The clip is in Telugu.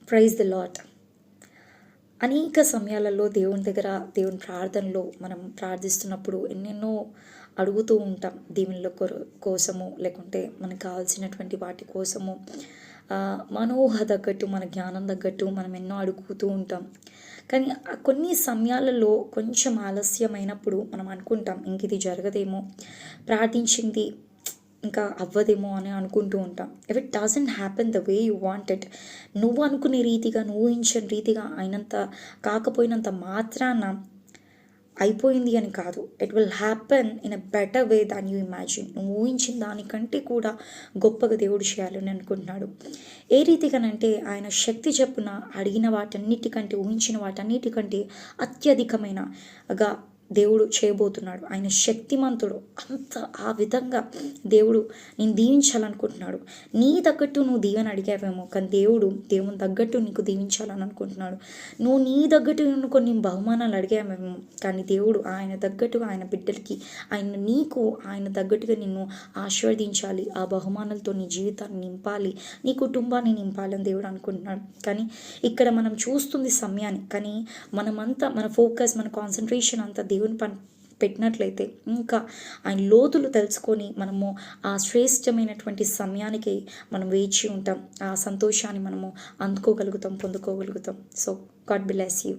Praise the lord. అనేక సమయాలలో దేవుని ప్రార్థనలో మనం ప్రార్థిస్తున్నప్పుడు ఎన్నెన్నో అడుగుతూ ఉంటాం. దీవెనల కోసము, లేకుంటే మనకు కావాల్సినటువంటి వాటి కోసము, మనోహ తగ్గట్టు, మన జ్ఞానం తగ్గట్టు మనం ఎన్నో అడుగుతూ ఉంటాం. కానీ కొన్ని సమయాలలో కొంచెం ఆలస్యమైనప్పుడు మనం అనుకుంటాం, ఇంక ఇది జరగదేమో, ప్రార్థించింది ఇంకా అవ్వదేమో అని అనుకుంటూ ఉంటాం. If it doesn't happen the way you want it, నువ్వు అనుకునే రీతిగా, నువ్వు ఊహించిన రీతిగా అయినంత కాకపోయినంత మాత్రాన అయిపోయింది అని కాదు. It will happen in a better way than you imagine. నువ్వు ఊహించిన దానికంటే కూడా గొప్పగా దేవుడు చేయాలని అనుకుంటున్నాడు. ఏ రీతిగానంటే ఆయన శక్తి చొప్పున అడిగిన వాటన్నిటికంటే, ఊహించిన వాటన్నిటికంటే అత్యధికమైనగా దేవుడు చేయబోతున్నాడు. ఆయన శక్తిమంతుడు. అంత ఆ విధంగా దేవుడు నేను దీవించాలనుకుంటున్నాడు. నీ తగ్గట్టు నువ్వు దీవెన అడిగావేమో, కానీ దేవుని తగ్గట్టు నీకు దీవించాలని అనుకుంటున్నాడు. నువ్వు నీ తగ్గట్టు కొన్ని బహుమానాలు అడిగావేమో, కానీ దేవుడు ఆయన తగ్గట్టుగా, ఆయన బిడ్డలకి, ఆయన తగ్గట్టుగా నిన్ను ఆశీర్వదించాలి. ఆ బహుమానాలతో నీ జీవితాన్ని నింపాలి, నీ కుటుంబాన్ని నింపాలని దేవుడు అనుకుంటున్నాడు. కానీ ఇక్కడ మనం చూస్తుంది సమయాన్ని, కానీ మన ఫోకస్, మన కాన్సన్ట్రేషన్ అంతా దేవుని పని పెట్టినట్లయితే ఇంకా ఆయన లోతులు తెలుసుకొని మనము ఆ శ్రేష్టమైనటువంటి సమయానికి మనం వేచి ఉంటాం. ఆ సంతోషాన్ని మనము అందుకోగలుగుతాం, పొందుకోగలుగుతాం. So God bless you.